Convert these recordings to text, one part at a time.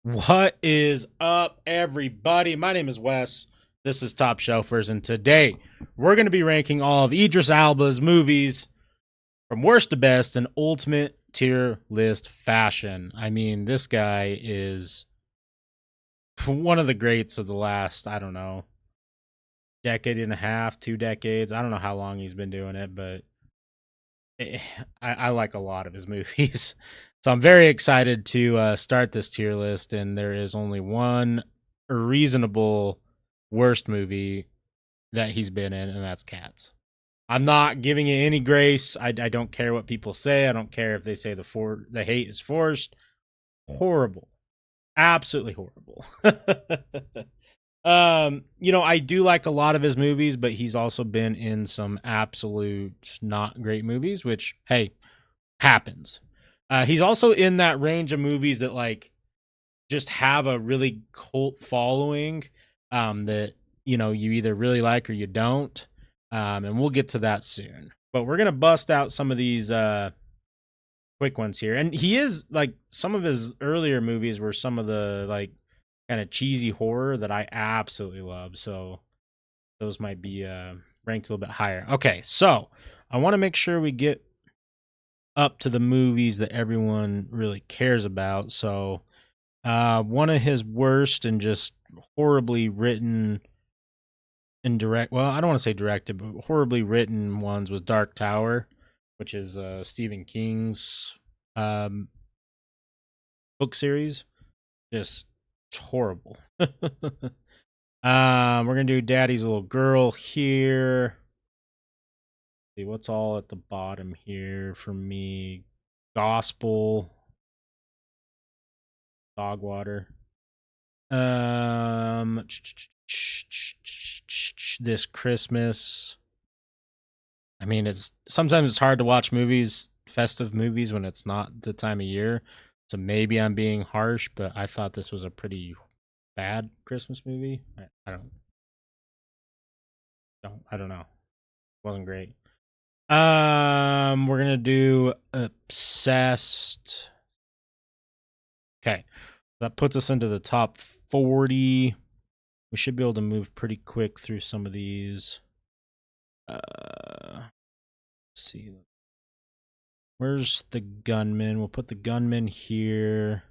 What is up, everybody? My name is Wes. This is Top Shelfers, and today we're going to be ranking all of Idris Elba's movies from worst to best in ultimate tier list fashion. I mean, this guy is one of the greats of the last, I don't know, decade and a half, 2 decades. I don't know how long he's been doing it, but eh, I like a lot of his movies. So I'm very excited to start this tier list, and there is only one reasonable worst movie that he's been in, and that's Cats. I'm not giving it any grace. I don't care what people say. I don't care if they say the hate is forced. Horrible, absolutely horrible. I do like a lot of his movies, but he's also been in some absolute not great movies, which hey, happens. He's also in that range of movies that like just have a really cult following that you either really like or you don't. And we'll get to that soon. But we're gonna bust out some of these quick ones here. And he is like some of his earlier movies were some of the like kind of cheesy horror that I absolutely love. So those might be ranked a little bit higher. Okay, so I want to make sure we get up to the movies that everyone really cares about. So, one of his worst and just horribly written and well, I don't want to say directed, but horribly written ones was Dark Tower, which is Stephen King's um, book series. Just horrible. We're gonna do Daddy's Little Girl here. See what's all at the bottom here for me. Gospel, Dogwater. Um, this Christmas. I mean, it's sometimes it's hard to watch movies, festive movies, when it's not the time of year. So maybe I'm being harsh, but I thought this was a pretty bad Christmas movie. I don't know. It wasn't great. We're gonna do Obsessed. Okay, that puts us into the top 40. We should be able to move pretty quick through some of these. Let's see. Where's the gunman? We'll put the gunman here.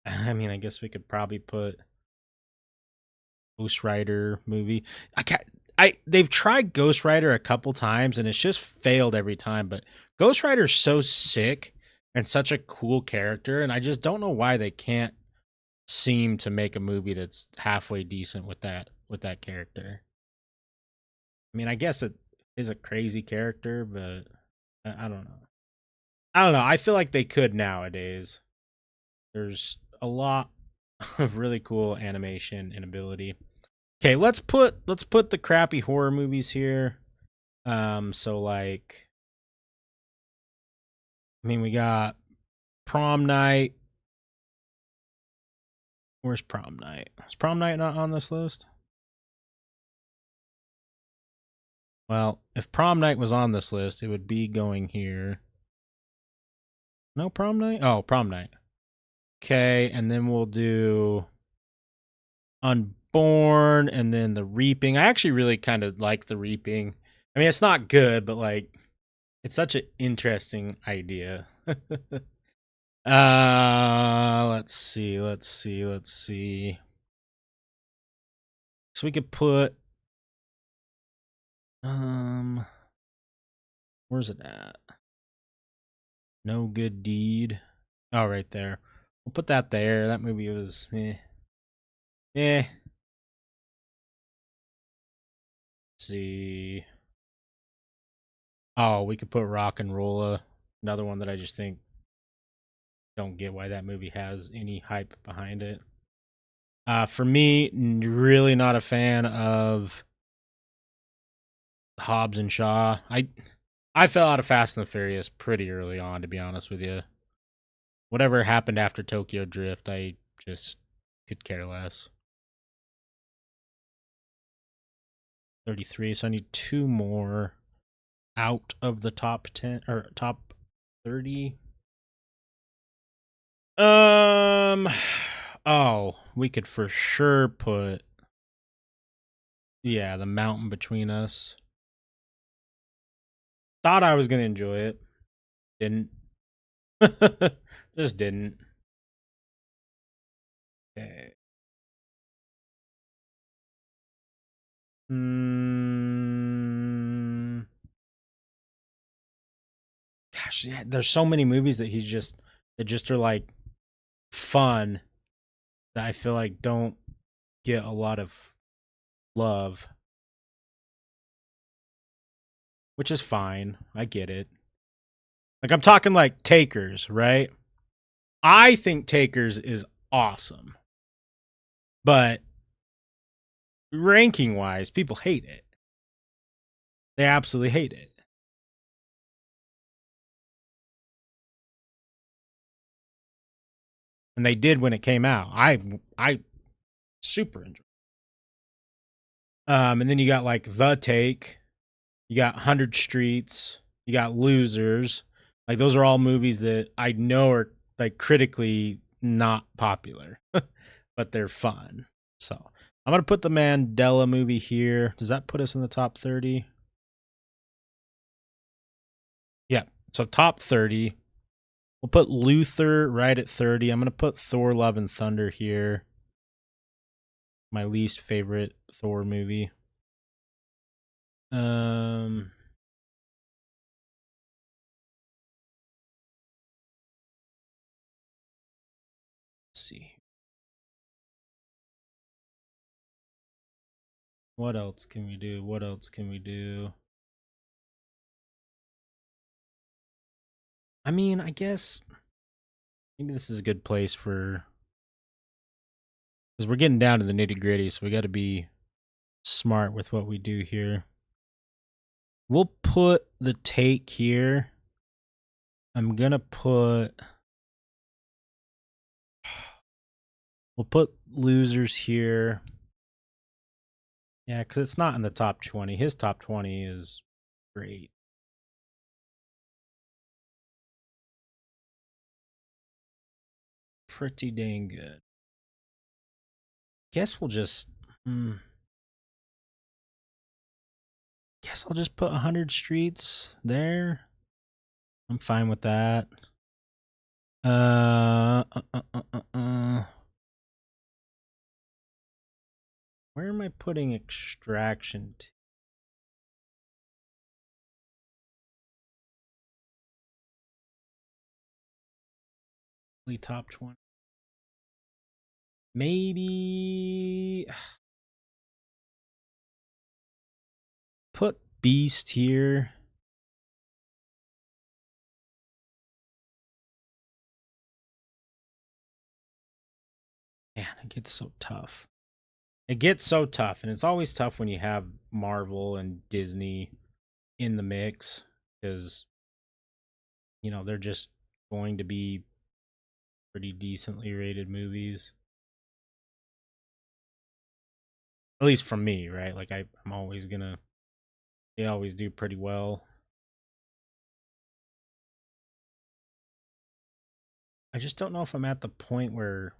I mean, I guess we could probably put Ghost Rider movie. They've tried Ghost Rider a couple times and it's just failed every time. But Ghost Rider's so sick and such a cool character, and I just don't know why they can't seem to make a movie that's halfway decent with that character. I mean, I guess it is a crazy character, but I don't know. I don't know. I feel like they could nowadays. There's a lot of really cool animation and ability. Okay, let's put the crappy horror movies here. So like, I mean, we got Prom Night. Where's Prom Night? Is Prom Night not on this list? Well, if Prom Night was on this list, it would be going here. No Prom Night? Oh, Prom Night. Okay, and then we'll do Unborn and then The Reaping. I actually really kind of like The Reaping. I mean, it's not good, but like it's such an interesting idea. Let's see. So we could put um where's it at? No Good Deed. Oh, right there. We'll put that there. That movie was Eh. Let's see. Oh, we could put Rock and Rolla. Another one that I just think don't get why that movie has any hype behind it. For me, really not a fan of Hobbs and Shaw. I fell out of Fast and the Furious pretty early on, to be honest with you. Whatever happened after Tokyo Drift, I just could care less. 33, so I need two more out of the top 10 or top 30. Um. Oh, we could for sure put, yeah, the mountain between us. Thought I was gonna enjoy it. Didn't. Just didn't. Okay. Mm, gosh, yeah, there's so many movies that just are like fun that I feel like don't get a lot of love, which is fine. I get it. Like I'm talking like Takers, right? I think Takers is awesome, but ranking wise, people hate it. They absolutely hate it. And they did when it came out. I super enjoyed it. And then you got like The Take, you got 100 Streets, you got Losers. Like those are all movies that I know are like critically not popular, but they're fun. So I'm gonna put the Mandela movie here. Does that put us in the top 30? Yeah. So top 30. We'll put Luther right at 30. I'm gonna put Thor: Love and Thunder here. My least favorite Thor movie. Um, let's see. What else can we do? What else can we do? I mean, I guess maybe this is a good place for, because we're getting down to the nitty gritty, so we got to be smart with what we do here. We'll put The Take here. I'm gonna put. We'll put Losers here. Yeah, because it's not in the top 20. His top 20 is great. Pretty dang good. Guess we'll just. Guess I'll just put 100 Streets there. I'm fine with that. Uh, uh, uh, uh, Where am I putting Extraction? Top 20. Maybe put Beast here. Man, it gets so tough. It gets so tough, and it's always tough when you have Marvel and Disney in the mix because they're just going to be pretty decently rated movies. At least from me, right? Like I'm always gonna. They always do pretty well. I just don't know if I'm at the point where.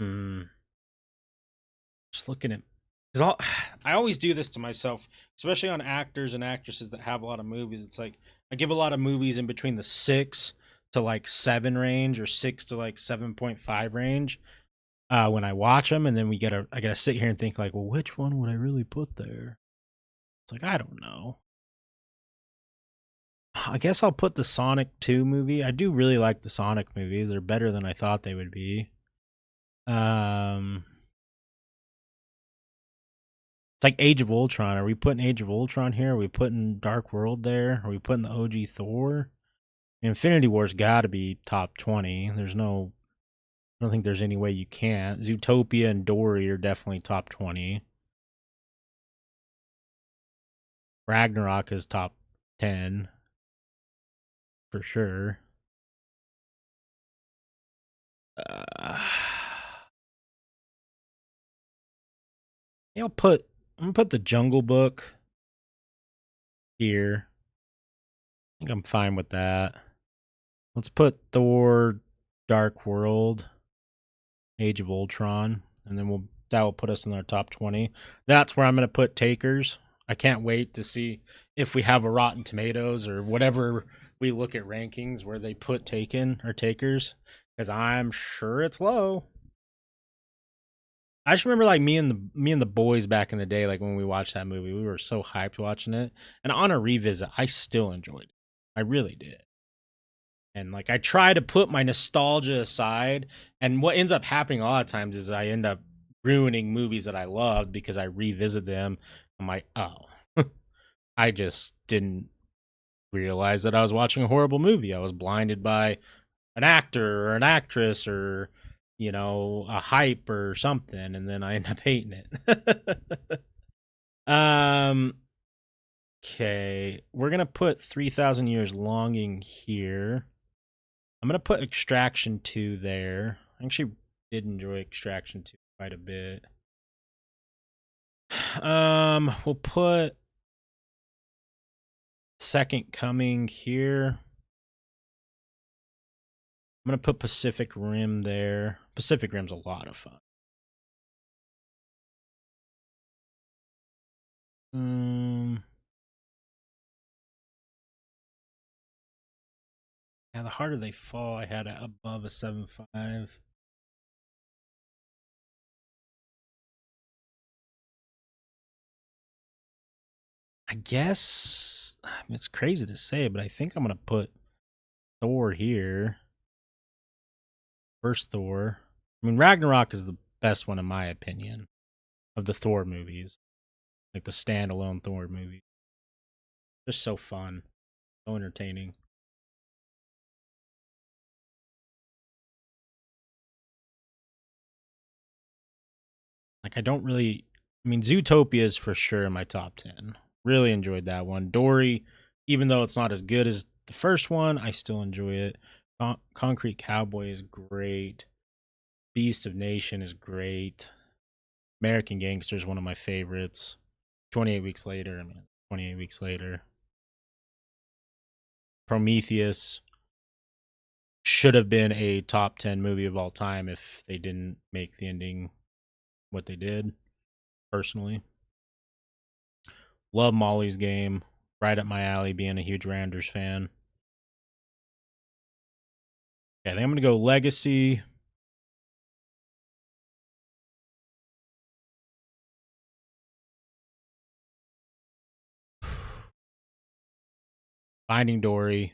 Hmm. Just looking at, because I always do this to myself, especially on actors and actresses that have a lot of movies. It's like I give a lot of movies in between the 6 to 7 range, or 6 to 7.5 range when I watch them, and then I gotta sit here and think like, well, which one would I really put there? It's like I don't know. I guess I'll put the Sonic 2 movie. I do really like the Sonic movies. They're better than I thought they would be. Um, It's like Age of Ultron. Are we putting Age of Ultron here? Are we putting Dark World there? Are we putting the OG Thor? Infinity War's got to be top 20. I don't think there's any way you can't. Zootopia and Dory are definitely top 20. Ragnarok is top 10 for sure. Uh, yeah, I'm gonna put the Jungle Book here. I think I'm fine with that. Let's put Thor, Dark World, Age of Ultron, and then that will put us in our top 20. That's where I'm going to put Takers. I can't wait to see if we have a Rotten Tomatoes or whatever we look at rankings where they put Taken or Takers, because I'm sure it's low. I just remember like me and the boys back in the day, like when we watched that movie, we were so hyped watching it. And on a revisit, I still enjoyed it. I really did. And like I try to put my nostalgia aside, and what ends up happening a lot of times is I end up ruining movies that I loved because I revisit them. I'm like, oh, I just didn't realize that I was watching a horrible movie. I was blinded by an actor or an actress or a hype or something, and then I end up hating it. um okay, we're gonna put 3,000 Years Longing here. I'm gonna put Extraction 2 there. I actually did enjoy Extraction 2 quite a bit. We'll put Second Coming here. I'm gonna put Pacific Rim there. Pacific Rim's a lot of fun. Yeah, The Harder They Fall, I had it above a 7.5. I guess it's crazy to say, but I think I'm gonna put Thor here. First Thor. I mean, Ragnarok is the best one in my opinion of the Thor movies, like the standalone Thor movie. Just so fun, so entertaining. Like I don't really. I mean, Zootopia is for sure in my top 10. Really enjoyed that one. Dory, even though it's not as good as the first one, I still enjoy it. Concrete Cowboy is great. Beast of Nation is great. American Gangster is one of my favorites. 28 Weeks Later. I mean, 28 Weeks Later. Prometheus should have been a top 10 movie of all time if they didn't make the ending what they did, personally. Love Molly's Game. Right up my alley, being a huge Randers fan. Okay, I think I'm going to go Legacy. Finding Dory.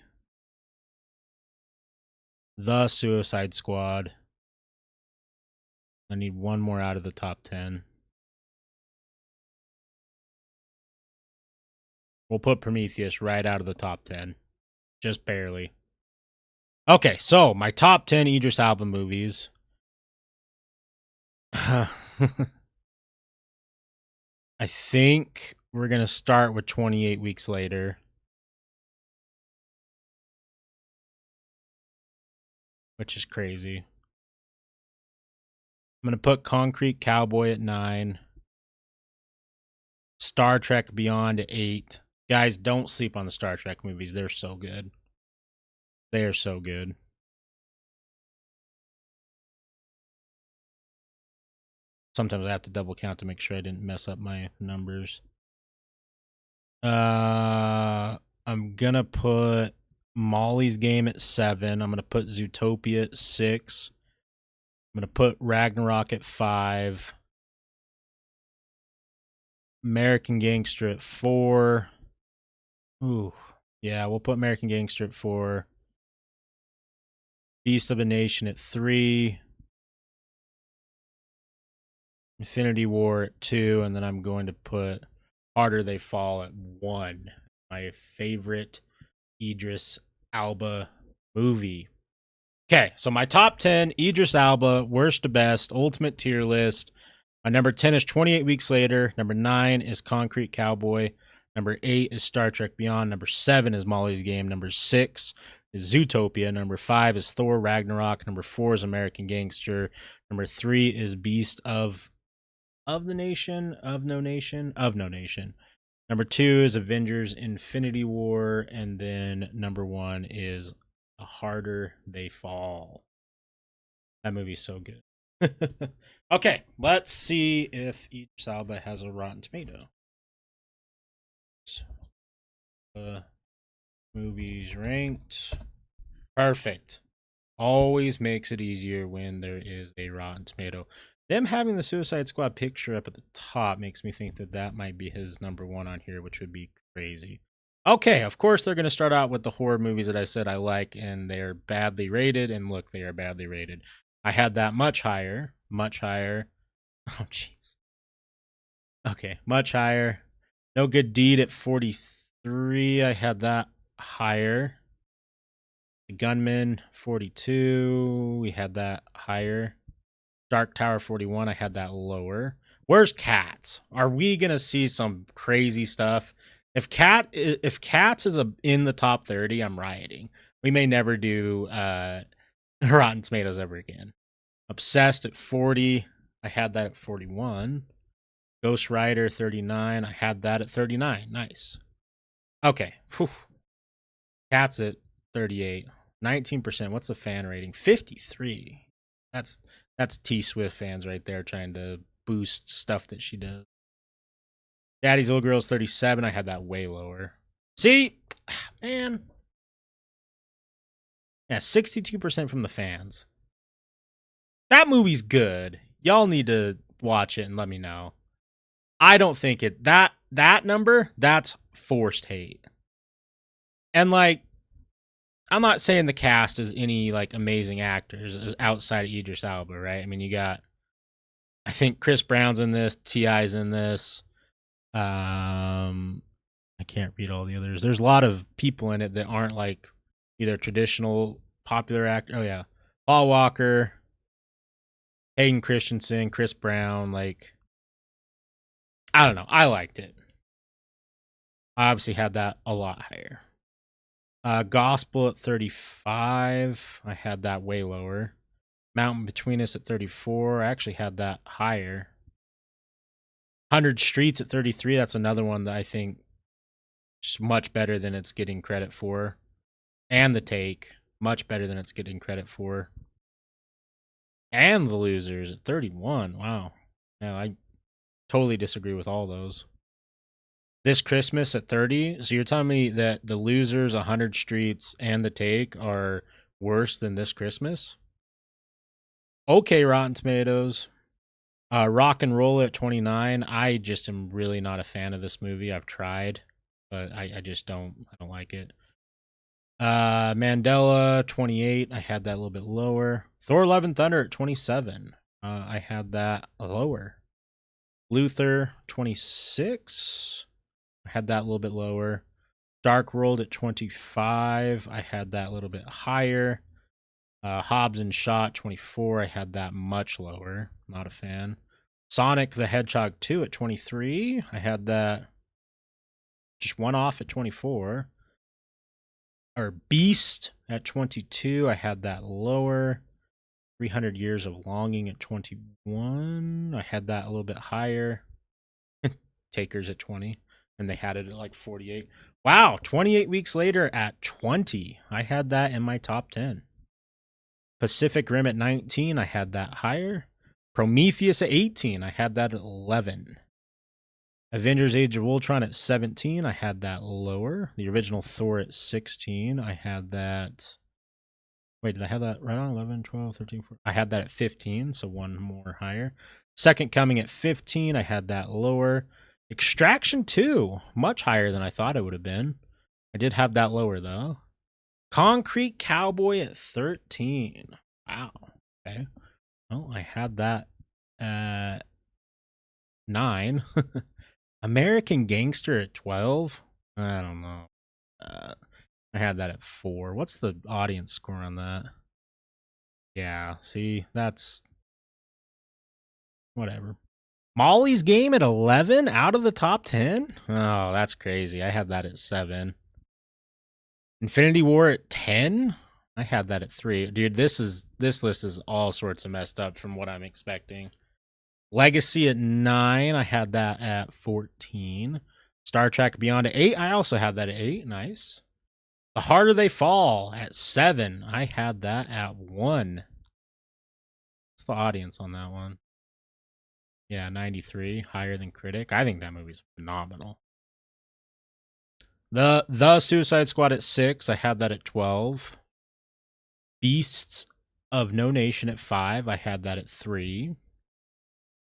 The Suicide Squad. I need one more out of the top 10. We'll put Prometheus right out of the top 10. Just barely. Okay, so my top 10 Idris Elba movies. I think we're going to start with 28 Weeks Later, which is crazy. I'm going to put Concrete Cowboy at 9. Star Trek Beyond at 8. Guys, don't sleep on the Star Trek movies. They're so good. They are so good. Sometimes I have to double count to make sure I didn't mess up my numbers. I'm gonna put Molly's Game at 7. I'm gonna put Zootopia at 6. I'm gonna put Ragnarok at 5. American Gangster at 4. Ooh, yeah, we'll put American Gangster at 4. Beast of a Nation at 3. Infinity War at 2, and then I'm going to put Harder They Fall at 1. My favorite Idris Elba movie. Okay, so my top 10, Idris Elba, worst to best, ultimate tier list. My number 10 is 28 Weeks Later. Number 9 is Concrete Cowboy. Number 8 is Star Trek Beyond. Number 7 is Molly's Game. Number 6 is Zootopia. Number 5 is Thor Ragnarok. Number 4 is American Gangster. Number 3 is Beast of the Nation, of No Nation, of No Nation. Number 2 is Avengers Infinity War. And then number 1 is the harder they fall. That movie's so good. Okay, let's see if Idris Elba has a Rotten Tomato. Movies ranked. Perfect. Always makes it easier when there is a Rotten Tomato. Them having the Suicide Squad picture up at the top makes me think that that might be his number one on here, which would be crazy. Okay, of course they're going to start out with the horror movies that I said I like, and they're badly rated. And look, they are badly rated. I had that much higher. Much higher. Oh, jeez. Okay, much higher. No Good Deed at 43. I had that higher. The Gunman 42. We had that higher. Dark Tower 41. I had that lower. Where's Cats? Are we gonna see some crazy stuff? If Cats is in the top 30, I'm rioting. We may never do Rotten Tomatoes ever again. Obsessed at 40. I had that at 41. Ghost Rider 39. I had that at 39. Nice. Okay. Whew. Cats at 38. 19%. What's the fan rating? 53. That's T Swift fans right there trying to boost stuff that she does. Daddy's Little Girl's 37. I had that way lower. See? Man. Yeah, 62% from the fans. That movie's good. Y'all need to watch it and let me know. I don't think that number, that's forced hate. And like, I'm not saying the cast is any like amazing actors outside of Idris Elba, right? I mean, you got, I think Chris Brown's in this, T.I.'s in this. I can't read all the others. There's a lot of people in it that aren't like either traditional popular actor. Oh yeah, Paul Walker, Hayden Christensen, Chris Brown. Like, I don't know. I liked it. I obviously had that a lot higher. Gospel at 35. I had that way lower. Mountain Between Us at 34. I actually had that higher. 100 Streets at 33. That's another one that I think is much better than it's getting credit for. And The Take. Much better than it's getting credit for. And The Losers at 31. Wow. Yeah, I totally disagree with all those. This Christmas at 30. So you're telling me that The Losers, 100 Streets, and The Take are worse than This Christmas? Okay, Rotten Tomatoes. Rock and Roll at 29. I just am really not a fan of this movie. I've tried, but I just don't. I don't like it. Mandela 28. I had that a little bit lower. Thor: Love and Thunder at 27. I had that lower. Luther 26. I had that a little bit lower. Dark World at 25. I had that a little bit higher. Hobbs and Shot 24. I had that much lower. Not a fan. Sonic the Hedgehog 2 at 23. I had that just one off at 24. Or Beast at 22. I had that lower. 300 Years of Longing at 21. I had that a little bit higher. Takers at 20. And they had it at like 48. Wow, 28 weeks later at 20. I had that in my top 10. Pacific Rim at 19. I had that higher. Prometheus at 18. I had that at 11. Avengers Age of Ultron at 17. I had that lower. The original Thor at 16. I had that. Wait, did I have that right on? 11, 12, 13, 14. I had that at 15, so one more higher. Second Coming at 15. I had that lower. Extraction 2, much higher than I thought it would have been. I did have that lower, though. Concrete Cowboy at 13. Wow. Okay. Well, I had that at 9. American Gangster at 12. I don't know. I had that at 4. What's the audience score on that? Yeah, see, that's whatever. Molly's Game at 11 out of the top 10? Oh, that's crazy. I had that at 7. Infinity War at 10? I had that at 3. Dude, this list is all sorts of messed up from what I'm expecting. Legacy at 9. I had that at 14. Star Trek Beyond at 8. I also had that at 8. Nice. The Harder They Fall at 7. I had that at 1. What's the audience on that one? Yeah, 93, higher than critic. I think that movie's phenomenal. The Suicide Squad at 6. I had that at 12. Beasts of No Nation at 5. I had that at 3.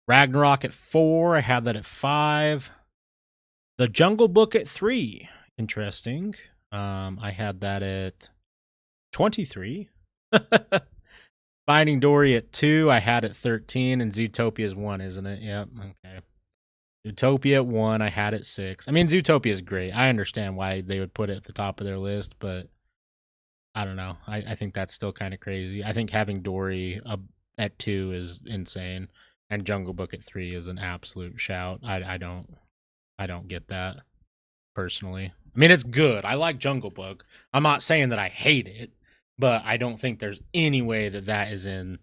Ragnarok at 4. I had that at 5. The Jungle Book at 3. Interesting. I had that at 23. Finding Dory at 2. I had at 13. And Zootopia's 1, isn't it? Yep. Okay. Zootopia at 1. I had at 6. I mean, Zootopia is great. I understand why they would put it at the top of their list, but I don't know. I think that's still kind of crazy. I think having Dory at 2 is insane, and Jungle Book at 3 is an absolute shout. I don't get that personally. I mean, it's good. I like Jungle Book. I'm not saying that I hate it, but I don't think there's any way that that is in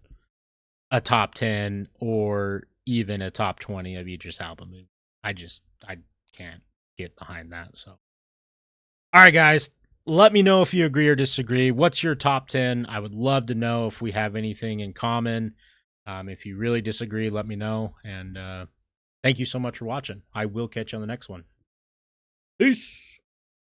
a top 10 or even a top 20 of Idris Elba movie. I can't get behind that. So, all right, guys, let me know if you agree or disagree. What's your top 10? I would love to know if we have anything in common. If you really disagree, let me know. And thank you so much for watching. I will catch you on the next one. Peace.